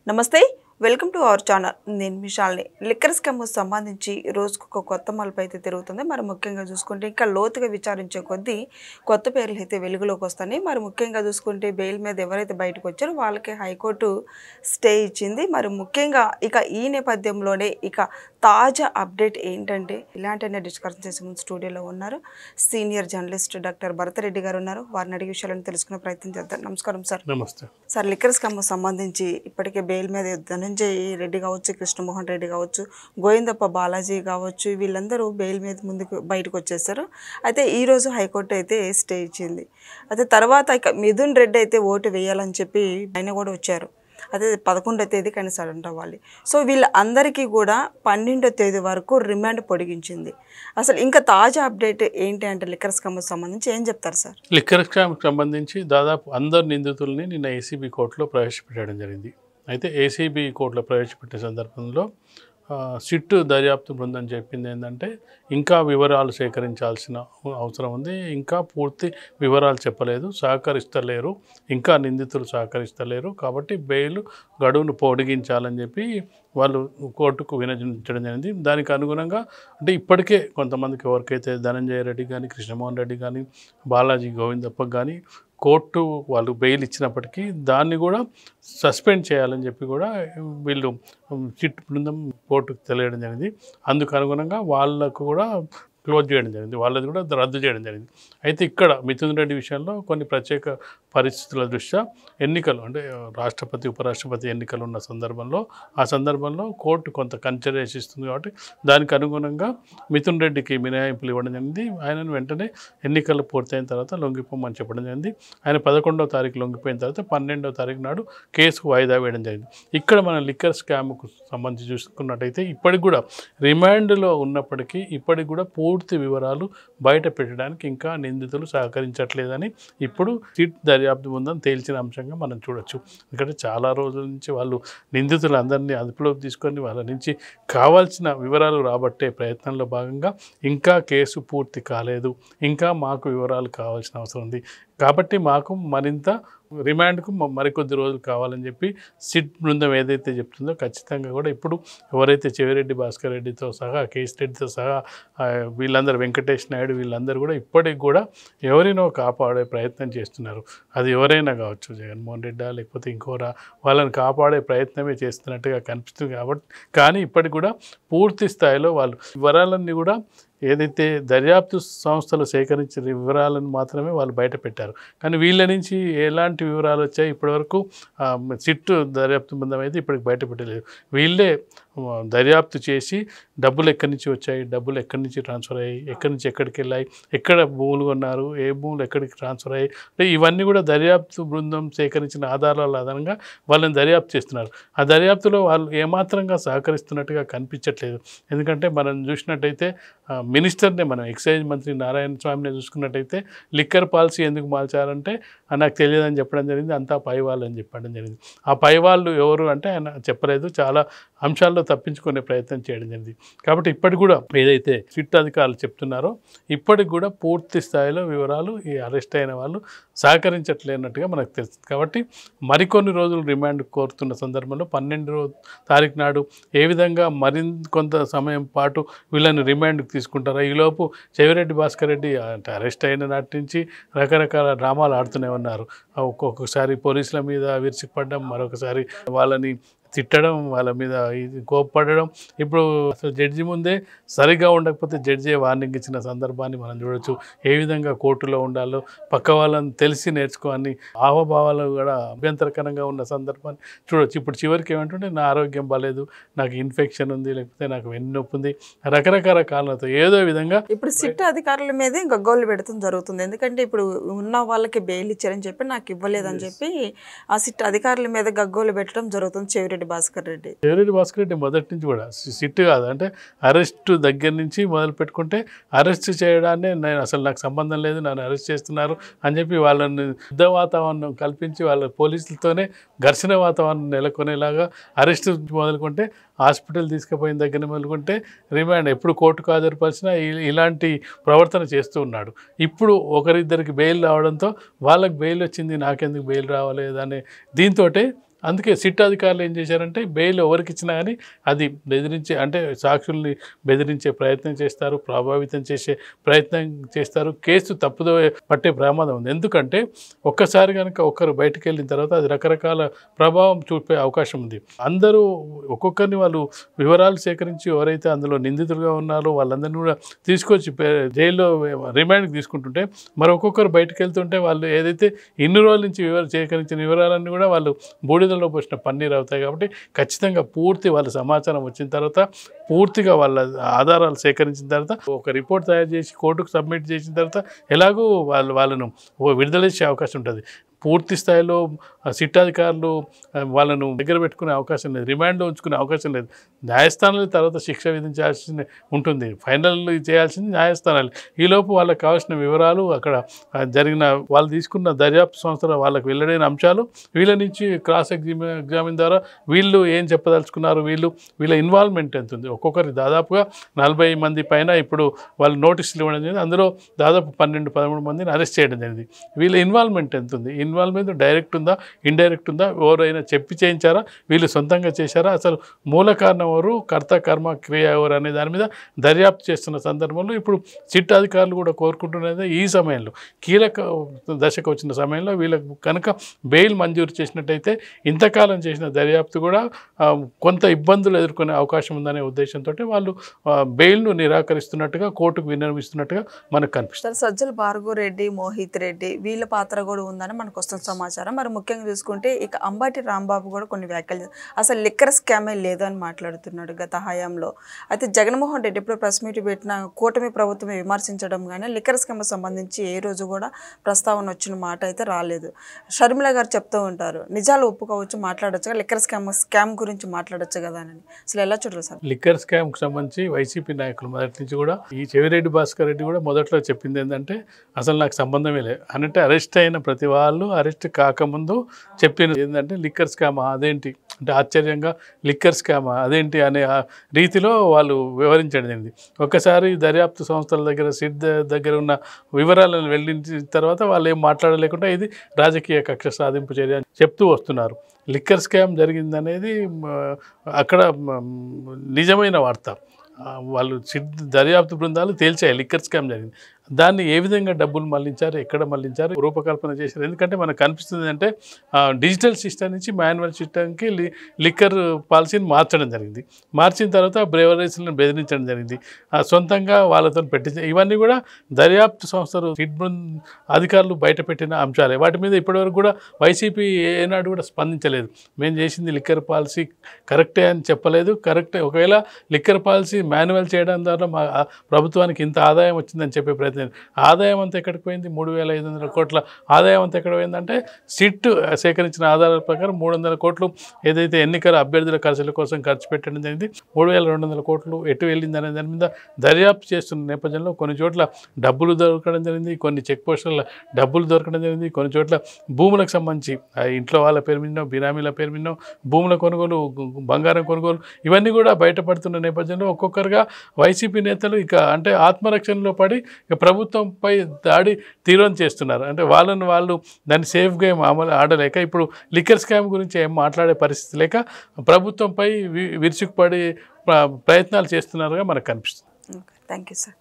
నమస్తే welcome to our channel నేను మిషాల్ని liquor scam సంబంధించి రోజుకు ఒక కొత్త మలుపు అయితే తిరుగుతుంది మరి ముఖ్యంగా చూసుకుంటే ఇంకా లోతుగా విచారించే కొద్దీ కొత్త పేర్లు అయితే వెలుగులోకి వస్తాయి మరి ముఖ్యంగా చూసుకుంటే బెయిల్ మీద ఎవరైతే బయటకు వచ్చారో వాళ్ళకి హైకోర్టు స్టే ఇచ్చింది మరి ముఖ్యంగా ఇక ఈ నేపథ్యంలోనే ఇక తాజా అప్డేట్ ఏంటంటే ఇలాంటి డిస్కషన్ చేసే ముందు స్టూడియోలో ఉన్నారు సీనియర్ జర్నలిస్ట్ డాక్టర్ భరతరెడ్డి గారు ఉన్నారు వారిని అడిగే విషయాలను తెలుసుకునే ప్రయత్నం చేద్దాం నమస్కారం సార్ నమస్తే సార్ లిక్కర్ స్కామ్ సంబంధించి ఇప్పటికే బెయిల్ మీద ధనంజయ్ రెడ్డి కావచ్చు కృష్ణమోహన్ రెడ్డి కావచ్చు గోవిందప్ప బాలాజీ కావచ్చు వీళ్ళందరూ బెయిల్ మీద బయటకు వచ్చేసారు అయితే ఈరోజు హైకోర్టు అయితే స్టే ఇచ్చింది అయితే తర్వాత ఇక మిథున్ రెడ్డి అయితే ఓటు వేయాలని చెప్పి ఆయన కూడా వచ్చారు అదే 11వ తేదీకి ఆయన సరెండర్ అవ్వాలి సో వీళ్ళందరికీ కూడా 12వ తేదీ వరకు రిమాండ్ పొడిగించింది అసలు ఇంకా తాజా అప్డేట్ ఏంటి అంటే లిక్కర్ స్కామ్ సంబంధించి ఏం చెప్తారు సార్ లిక్కర్ స్కామ్ సంబంధించి దాదాపు అందరు నిందితుల్ని నిన్న ఏసీబీ కోర్టులో ప్రవేశపెట్టడం జరిగింది అయితే ఏసీబీ కోర్టులో ప్రవేశపెట్టే సందర్భంలో సిట్ దర్యాప్తు బృందం చెప్పింది ఏంటంటే ఇంకా వివరాలు సేకరించాల్సిన అవసరం ఉంది ఇంకా పూర్తి వివరాలు చెప్పలేదు సహకరిస్తలేరు ఇంకా నిందితులు సహకరిస్తలేరు కాబట్టి బెయిల్ గడువును పొడిగించాలని చెప్పి వాళ్ళు కోర్టుకు వినతించడం జరిగింది దానికి అనుగుణంగా అంటే ఇప్పటికే కొంతమందికి ఎవరికైతే ధనంజయ రెడ్డి కానీ కృష్ణమోహన్ రెడ్డి కానీ బాలాజీ గోవిందప్పకి కానీ కోర్టు వాళ్ళు బెయిల్ ఇచ్చినప్పటికీ దాన్ని కూడా సస్పెండ్ చేయాలని చెప్పి కూడా వీళ్ళు సిట్ బృందం కోర్టుకు తెలియడం జరిగింది అందుకు అనుగుణంగా వాళ్ళకు కూడా క్లోజ్ చేయడం జరిగింది వాళ్ళది కూడా రద్దు చేయడం జరిగింది అయితే ఇక్కడ మిథున్ రెడ్డి విషయంలో కొన్ని ప్రత్యేక పరిస్థితుల దృష్ట్యా ఎన్నికలు అంటే రాష్ట్రపతి ఉపరాష్ట్రపతి ఎన్నికలు ఉన్న సందర్భంలో కోర్టు కొంత కన్సిడరేషన్ ఇస్తుంది కాబట్టి దానికి అనుగుణంగా మిథున్ రెడ్డికి మినహాయింపులు ఇవ్వడం జరిగింది ఆయనను వెంటనే ఎన్నికలు పూర్తయిన తర్వాత లొంగిపోమని చెప్పడం జరిగింది ఆయన 11వ తారీఖు లొంగిపోయిన తర్వాత 12వ తారీఖు నాడు కేసుకు వాయిదా వేయడం జరిగింది ఇక్కడ మన లిక్కర్ స్కామ్కు సంబంధించి చూసుకున్నట్టయితే ఇప్పటికి కూడా రిమాండ్లో ఉన్నప్పటికీ ఇప్పటికి కూడా పూర్తి వివరాలు బయట పెట్టడానికి ఇంకా నిందితులు సహకరించట్లేదని ఇప్పుడు సిట్ దర్యాప్తు బృందం తేల్చిన అంశంగా మనం చూడొచ్చు ఎందుకంటే చాలా రోజుల నుంచి వాళ్ళు నిందితులందరినీ అదుపులోకి తీసుకొని వాళ్ళ నుంచి కావాల్సిన వివరాలు రాబట్టే ప్రయత్నంలో భాగంగా ఇంకా కేసు పూర్తి కాలేదు ఇంకా మాకు వివరాలు కావాల్సిన అవసరం ఉంది కాబట్టి మాకు మరింత రిమాండ్కు మరికొద్ది రోజులు కావాలని చెప్పి సిట్ బృందం ఏదైతే చెప్తుందో ఖచ్చితంగా కూడా ఇప్పుడు ఎవరైతే చెవిరెడ్డి భాస్కర్ రెడ్డితో సహా కేసీ రెడ్డితో సహా వీళ్ళందరూ వెంకటేష్ నాయుడు వీళ్ళందరూ కూడా ఇప్పటికి కూడా ఎవరినో కాపాడే ప్రయత్నం చేస్తున్నారు అది ఎవరైనా కావచ్చు జగన్మోహన్ రెడ్డి లేకపోతే ఇంకోరా వాళ్ళని కాపాడే ప్రయత్నమే చేస్తున్నట్టుగా కనిపిస్తుంది కాబట్టి కానీ ఇప్పటికి కూడా పూర్తి స్థాయిలో వాళ్ళు వివరాలన్నీ కూడా ఏదైతే దర్యాప్తు సంస్థలు సేకరించిన వివరాలను మాత్రమే వాళ్ళు బయట పెట్టారు కానీ వీళ్ళ నుంచి ఎలాంటి వివరాలు వచ్చాయి ఇప్పటివరకు సిట్ దర్యాప్తు బృందం అయితే ఇప్పటికి బయట పెట్టలేదు వీళ్ళే దర్యాప్తు చేసి డబ్బులు ఎక్కడి నుంచి వచ్చాయి డబ్బులు ఎక్కడి నుంచి ట్రాన్స్ఫర్ అయ్యాయి ఎక్కడి నుంచి ఎక్కడికి వెళ్ళాయి ఎక్కడ భూములు కొన్నారు ఏ భూములు ఎక్కడికి ట్రాన్స్ఫర్ అయ్యాయి అంటే ఇవన్నీ కూడా దర్యాప్తు బృందం సేకరించిన ఆధారాల ఆధారంగా వాళ్ళని దర్యాప్తు చేస్తున్నారు ఆ దర్యాప్తులో వాళ్ళు ఏమాత్రంగా సహకరిస్తున్నట్టుగా కనిపించట్లేదు ఎందుకంటే మనం చూసినట్టయితే మినిస్టర్నే మనం ఎక్సైజ్ మంత్రి నారాయణ స్వామిని చూసుకున్నట్టయితే లిక్కర్ పాలసీ ఎందుకు మార్చారంటే నాకు తెలియదని చెప్పడం జరిగింది అంతా పై వాళ్ళు అని చెప్పడం జరిగింది ఆ పై వాళ్ళు ఎవరు అంటే ఆయన చెప్పలేదు చాలా అంశాల్లో తప్పించుకునే ప్రయత్నం చేయడం జరిగింది కాబట్టి ఇప్పటికి కూడా ఏదైతే సిట్ అధికారులు చెప్తున్నారో ఇప్పటికి కూడా పూర్తి స్థాయిలో వివరాలు ఈ అరెస్ట్ అయిన వాళ్ళు సహకరించట్లేనట్టుగా మనకు తెలుస్తుంది కాబట్టి మరికొన్ని రోజులు రిమాండ్ కోరుతున్న సందర్భంలో 12వ తారీఖు నాడు ఏ విధంగా మరికొంత సమయం పాటు వీళ్ళని రిమాండ్కి తీసుకుంటారా ఈలోపు చెవిరెడ్డి భాస్కర్ రెడ్డి అంటే అరెస్ట్ అయిన నాటి నుంచి రకరకాల డ్రామాలు ఆడుతూనే ఉన్నారు ఒక్కొక్కసారి పోలీసుల మీద విరుచుకుపడడం మరొకసారి వాళ్ళని తిట్టడం వాళ్ళ మీద ఇది కోప్పడడం ఇప్పుడు అసలు జడ్జి ముందే సరిగా ఉండకపోతే జడ్జి వార్నింగ్ ఇచ్చిన సందర్భాన్ని మనం చూడొచ్చు ఏ విధంగా కోర్టులో ఉండాలో పక్క వాళ్ళని తెలిసి నేర్చుకోని హావభావాలు కూడా అభ్యంతరకరంగా ఉన్న సందర్భాన్ని చూడొచ్చు ఇప్పుడు చివరికి ఏమంటుంటే నా ఆరోగ్యం బాగాలేదు నాకు ఇన్ఫెక్షన్ ఉంది లేకపోతే నాకు వెన్నునొప్పి ఉంది రకరకాల కారణాలతో ఏదో విధంగా ఇప్పుడు సిట్ అధికారుల మీదే గగ్గోలు పెడతాం జరుగుతుంది ఎందుకంటే ఇప్పుడు ఉన్న వాళ్ళకి బెయిల్ ఇచ్చారని చెప్పి నాకు ఇవ్వలేదని చెప్పి ఆ సిట్ అధికారుల మీద గగ్గోలు పెట్టడం జరుగుతుంది చెవిరెడ్డి భాస్కర్ రెడ్డి మొదటి నుంచి కూడా సిట్ కాదు అంటే అరెస్ట్ దగ్గర నుంచి మొదలు పెట్టుకుంటే అరెస్ట్ చేయడాన్ని నేను అసలు నాకు సంబంధం లేదు నన్ను అరెస్ట్ చేస్తున్నారు అని చెప్పి వాళ్ళని యుద్ధ వాతావరణం కల్పించి వాళ్ళ పోలీసులతోనే ఘర్షణ వాతావరణం నెలకొనేలాగా అరెస్ట్ మొదలుకుంటే హాస్పిటల్ తీసుకుపోయిన దగ్గర మొదలుకుంటే రిమాండ్ ఎప్పుడు కోర్టుకు హాజరుపరిచినా ఇలాంటి ప్రవర్తన చేస్తూ ఉన్నాడు ఇప్పుడు ఒకరిద్దరికి బెయిల్ రావడంతో వాళ్ళకి బెయిల్ వచ్చింది నాకెందుకు బెయిల్ రావలేదు అనే దీంతో అందుకే సిట్ అధికారులు ఏం చేశారంటే బెయిల్ ఎవరికి ఇచ్చినా కానీ అది బెదిరించే అంటే సాక్షుల్ని బెదిరించే ప్రయత్నం చేస్తారు, ప్రభావితం చేసే ప్రయత్నం చేస్తారు, కేసు తప్పుదో పట్టే ప్రమాదం ఉంది. ఎందుకంటే ఒక్కసారి కనుక ఒకరు బయటకు వెళ్ళిన తర్వాత అది రకరకాల ప్రభావం చూపే అవకాశం ఉంది. అందరూ ఒక్కొక్కరిని వాళ్ళు వివరాలు సేకరించి ఎవరైతే అందులో నిందితులుగా ఉన్నారో వాళ్ళందరినీ కూడా తీసుకొచ్చి జైల్లో రిమాండ్కి తీసుకుంటుంటే మరి ఒక్కొక్కరు బయటకు వెళ్తుంటే వాళ్ళు ఏదైతే ఇన్ని రోజుల నుంచి సేకరించిన వివరాలన్నీ కూడా వాళ్ళు బూడిదలో పోసిన పన్నీరు అవుతాయి. కాబట్టి ఖచ్చితంగా పూర్తి వాళ్ళ సమాచారం వచ్చిన తర్వాత పూర్తిగా వాళ్ళ ఆధారాలు సేకరించిన తర్వాత ఒక రిపోర్ట్ తయారు చేసి కోర్టుకు సబ్మిట్ చేసిన తర్వాత ఎలాగో వాళ్ళను విడుదల చేసే అవకాశం ఉంటుంది. పూర్తి స్థాయిలో సిట్ అధికారులు వాళ్ళను దగ్గర పెట్టుకునే అవకాశం లేదు, రిమాండ్లో ఉంచుకునే అవకాశం లేదు. న్యాయస్థానాలు తర్వాత శిక్ష విధించాల్సి ఉంటుంది, ఫైనల్ చేయాల్సింది న్యాయస్థానాలు. ఈలోపు వాళ్ళకి కావాల్సిన వివరాలు అక్కడ జరిగిన వాళ్ళు తీసుకున్న దర్యాప్తు సంస్థలో వాళ్ళకి వెల్లడైన అంశాలు వీళ్ళ నుంచి క్రాస్ ఎగ్జామిన్ ద్వారా వీళ్ళు ఏం చెప్పదలుచుకున్నారు, వీళ్ళ ఇన్వాల్వ్మెంట్ ఎంత ఉంది. ఒక్కొక్కరి దాదాపుగా 40 మంది పైన ఇప్పుడు వాళ్ళు నోటీసులు ఇవ్వడం జరిగింది. అందులో దాదాపు 12-13 మందిని అరెస్ట్ చేయడం జరిగింది. వీళ్ళ ఇన్వాల్వ్మెంట్ ఎంత ఉంది, ఇన్వాల్వ్మెంట్ డైరెక్ట్ ఉందా ఇండైరెక్ట్ ఉందా, ఎవరైనా చెప్పి చేయించారా వీళ్ళు సొంతంగా చేశారా, అసలు మూల కారణం ఎవరు, కర్త కర్మ క్రియ ఎవరు అనే దాని మీద దర్యాప్తు చేస్తున్న సందర్భంలో ఇప్పుడు సిట్ అధికారులు కూడా కోరుకుంటున్నది ఈ సమయంలో కీలక దశకు వచ్చిన సమయంలో వీళ్ళకు కనుక బెయిల్ మంజూరు చేసినట్టయితే ఇంతకాలం చేసిన దర్యాప్తు కూడా కొంత ఇబ్బందులు ఎదుర్కొనే అవకాశం ఉందనే ఉద్దేశంతో వాళ్ళు బెయిల్ను నిరాకరిస్తున్నట్టుగా కోర్టుకు విన్నవిస్తున్నట్టుగా మనకు కనిపిస్తుంది. సజ్జల భార్గవ్ రెడ్డి, మోహిత్ రెడ్డి వీళ్ళ పాత్ర కూడా ఉందని మనకు వస్తున్న సమాచారం. మరి ముఖ్యంగా చూసుకుంటే ఇక అంబటి రాంబాబు కూడా కొన్ని వ్యాఖ్యలు అసలు లిక్కర్ స్కామే లేదు అని మాట్లాడుతున్నాడు గత హయాంలో. అయితే జగన్మోహన్ రెడ్డి ఎప్పుడు ప్రెస్ మీట్ పెట్టిన కూటమి ప్రభుత్వమే విమర్శించడం కానీ లిక్కర్ స్కామ్ సంబంధించి ఏ రోజు కూడా ప్రస్తావన వచ్చిన మాట అయితే రాలేదు. షర్మిల గారు చెప్తూ ఉంటారు నిజాలు ఒప్పుకోవచ్చు, మాట్లాడచ్చు కదా, లిక్కర్ స్కామ్ గురించి మాట్లాడచ్చు కదా అని. అసలు ఎలా చూడాలి సార్? లిక్కర్ స్కామ్కి సంబంధించి వైసీపీ నాయకులు మొదటి నుంచి కూడా ఈ చెవిరెడ్డి భాస్కర్ రెడ్డి కూడా మొదట్లో చెప్పింది ఏంటంటే అసలు నాకు సంబంధమే లేదు అంటే అరెస్ట్ అయిన ప్రతి వాళ్ళు అరెస్ట్ కాకముందు చెప్పినది ఏంటంటే లిక్కర్ స్కామ్ అదేంటి అంటే ఆశ్చర్యంగా లిక్కర్ స్కామ్ అదేంటి అనే రీతిలో వాళ్ళు వివరించడం జరిగింది. ఒక్కసారి దర్యాప్తు సంస్థల దగ్గర సిట్ దగ్గర ఉన్న వివరాలను వెల్లడించిన తర్వాత వాళ్ళు ఏం మాట్లాడలేకుండా ఇది రాజకీయ కక్ష సాధింపు చర్య అని చెప్తూ వస్తున్నారు. లిక్కర్ స్కామ్ జరిగిందనేది అక్కడ నిజమైన వార్త. వాళ్ళు దర్యాప్తు బృందాలు తేల్చాయి లిక్కర్ స్కామ్ జరిగింది. దాన్ని ఏ విధంగా డబ్బులు మళ్లించారు, ఎక్కడ మళ్లించారు, రూపకల్పన చేశారు. ఎందుకంటే మనకు కనిపిస్తుంది అంటే డిజిటల్ సిస్టమ్ నుంచి మాన్యువల్ సిస్టమ్కి లిక్కర్ పాలసీని మార్చడం జరిగింది. మార్చిన తర్వాత బ్రేవరీస్లను బెదిరించడం జరిగింది, సొంతంగా వాళ్ళతో పెట్టించ ఇవన్నీ కూడా దర్యాప్తు సంస్థలు సిట్ అధికారులు బయటపెట్టిన అంశాలే. వాటి మీద ఇప్పటివరకు కూడా వైసీపీ ఏనాడు కూడా స్పందించలేదు. మేము చేసింది లిక్కర్ పాలసీ కరెక్టే అని చెప్పలేదు. కరెక్టే ఒకవేళ లిక్కర్ పాలసీ మాన్యువల్ చేయడం ద్వారా మా ప్రభుత్వానికి ఇంత ఆదాయం వచ్చిందని చెప్పే ప్రయత్నం. ఆదాయం అంతా ఎక్కడికి పోయింది? 3,500 కోట్ల ఆదాయం అంతా ఎక్కడ పోయిందంటే సిట్ సేకరించిన ఆధారాల ప్రకారం 300 కోట్లు ఏదైతే ఎన్నికల అభ్యర్థుల ఖర్చుల కోసం ఖర్చు పెట్టడం జరిగింది. 3,200 కోట్లు ఎటు వెళ్ళింది అనే దాని మీద దర్యాప్తు చేస్తున్న నేపథ్యంలో కొన్ని చోట్ల డబ్బులు దొరకడం జరిగింది, కొన్ని చెక్ పోస్టుల డబ్బులు దొరకడం జరిగింది, కొన్ని చోట్ల భూములకు సంబంధించి ఇంట్లో వాళ్ళ పేరు మీదనో బినామీల పేరు మీదనో భూముల కొనుగోలు, బంగారం కొనుగోలు ఇవన్నీ కూడా బయటపడుతున్న నేపథ్యంలో ఒక్కొక్కరుగా వైసీపీ నేతలు ఇక అంటే ఆత్మరక్షణలో పడి ఇక ప్రభుత్వంపై దాడి తీవ్రం చేస్తున్నారు. అంటే వాళ్ళు దాన్ని సేఫ్ గేమ్ ఆడలేక ఇప్పుడు లిక్కర్ స్కామ్ గురించి ఏం మాట్లాడే పరిస్థితి లేక ప్రభుత్వంపై విరుచుకుపడి ప్రయత్నాలు చేస్తున్నారుగా మనకు కనిపిస్తుంది. Thank you sir.